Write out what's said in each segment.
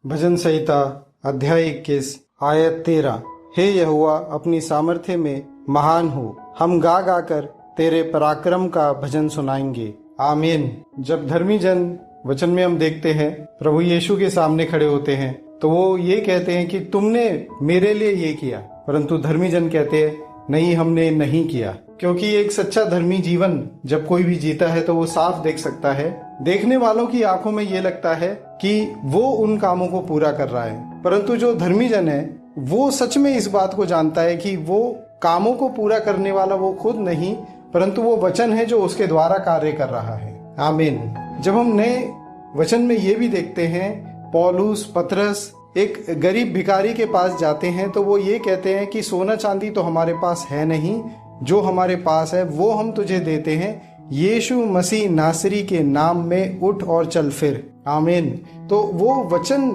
भजन संहिता अध्याय 21 आयत 13। हे यहोवा, अपनी सामर्थ्य में महान हो, हम गा गा कर तेरे पराक्रम का भजन सुनाएंगे। आमीन। जब धर्मी जन वचन में हम देखते हैं प्रभु यीशु के सामने खड़े होते हैं तो वो ये कहते हैं कि तुमने मेरे लिए ये किया, परंतु धर्मी जन कहते हैं नहीं, हमने नहीं किया। क्योंकि एक सच्चा धर्मी जीवन जब कोई भी जीता है तो वो साफ देख सकता है। देखने वालों की आंखों में ये लगता है कि वो उन कामों को पूरा कर रहा है, परंतु जो धर्मी जन है वो सच में इस बात को जानता है कि वो कामों को पूरा करने वाला वो खुद नहीं, परंतु वो वचन है जो उसके द्वारा कार्य कर रहा है। आमीन। जब हम नए वचन में ये भी देखते हैं, पौलुस पतरस एक गरीब भिखारी के पास जाते हैं तो वो ये कहते हैं कि सोना चांदी तो हमारे पास है नहीं, जो हमारे पास है वो हम तुझे देते हैं। यीशु मसीह नासरी के नाम में उठ और चल फिर। आमीन। तो वो वचन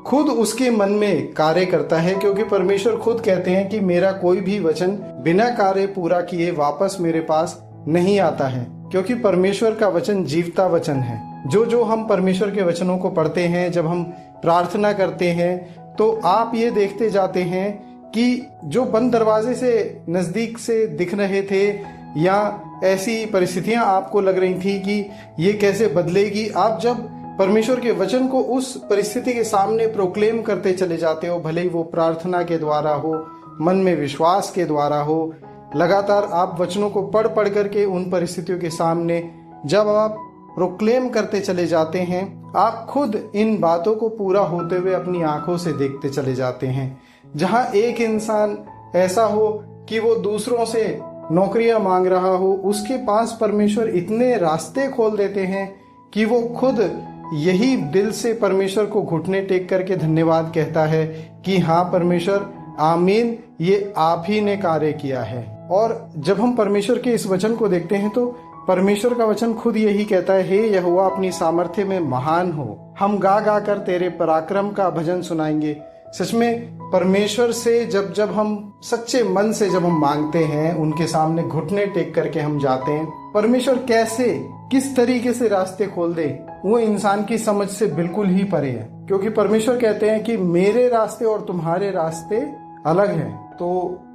खुद उसके मन में कार्य करता है, क्योंकि परमेश्वर खुद कहते हैं कि मेरा कोई भी वचन बिना कार्य पूरा किए वापस मेरे पास नहीं आता है, क्योंकि परमेश्वर का वचन जीवता वचन है। जो हम परमेश्वर के वचनों को पढ़ते हैं, जब हम प्रार्थना करते हैं तो आप ये देखते जाते हैं कि जो बंद दरवाजे से नजदीक से दिख रहे थे या ऐसी परिस्थितियां आपको लग रही थी कि ये कैसे बदलेगी, आप जब परमेश्वर के वचन को उस परिस्थिति के सामने प्रोक्लेम करते चले जाते हो, भले ही वो प्रार्थना के द्वारा हो, मन में विश्वास के द्वारा हो, लगातार आप वचनों को पढ़ पढ़ करके उन परिस्थितियों के सामने जब आप प्रोक्लेम करते चले जाते हैं, आप खुद इन बातों को पूरा होते हुए अपनी आंखों से देखते चले जाते हैं। जहां एक इंसान ऐसा हो कि वो दूसरों से नौकरियां मांग रहा हो, उसके पास परमेश्वर इतने रास्ते खोल देते हैं कि वो खुद यही दिल से परमेश्वर को घुटने टेक करके धन्यवाद कहता है कि हाँ परमेश्वर, आमीन, ये आप ही ने कार्य किया है। और जब हम परमेश्वर के इस वचन को देखते हैं तो परमेश्वर का वचन खुद यही कहता है, हे यहोवा, अपनी सामर्थ्य में महान हो, हम गा गा कर तेरे पराक्रम का भजन सुनाएंगे। सच में परमेश्वर से जब हम सच्चे मन से जब हम मांगते हैं, उनके सामने घुटने टेक करके हम जाते हैं, परमेश्वर कैसे किस तरीके से रास्ते खोल दे वो इंसान की समझ से बिल्कुल ही परे है। क्योंकि परमेश्वर कहते हैं कि मेरे रास्ते और तुम्हारे रास्ते अलग हैं। तो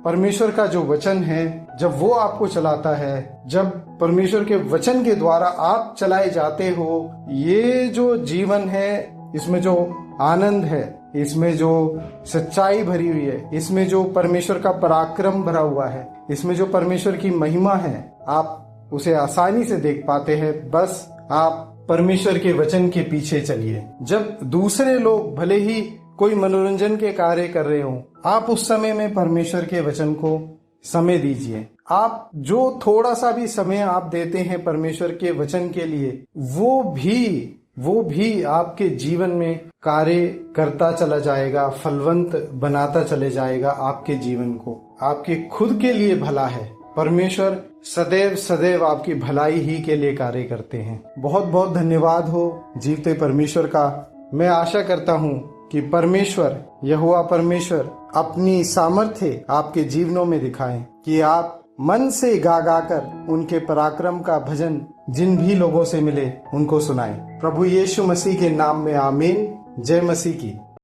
परमेश्वर का जो वचन है, जब वो आपको चलाता है, जब परमेश्वर के वचन के द्वारा आप चलाए जाते हो, ये जो जीवन है, इसमें जो आनंद है, इसमें जो सच्चाई भरी हुई है, इसमें जो परमेश्वर का पराक्रम भरा हुआ है, इसमें जो परमेश्वर की महिमा है, आप उसे आसानी से देख पाते हैं। बस आप परमेश्वर के वचन के पीछे चलिए। जब दूसरे लोग भले ही कोई मनोरंजन के कार्य कर रहे हो, आप उस समय में परमेश्वर के वचन को समय दीजिए। आप जो थोड़ा सा भी समय आप देते हैं परमेश्वर के वचन के लिए, वो भी आपके जीवन में कार्य करता चला जाएगा, फलवंत बनाता चले जाएगा आपके जीवन को। आपके खुद के लिए भला है। परमेश्वर सदैव सदैव आपकी भलाई ही के लिए कार्य करते हैं। बहुत बहुत धन्यवाद हो जीवते परमेश्वर का। मैं आशा करता हूँ कि परमेश्वर, यहोवा परमेश्वर, अपनी सामर्थ्य आपके जीवनों में दिखाएं, कि आप मन से गा गा कर उनके पराक्रम का भजन जिन भी लोगों से मिले उनको सुनाएं। प्रभु यीशु मसीह के नाम में आमीन। जय मसीह की।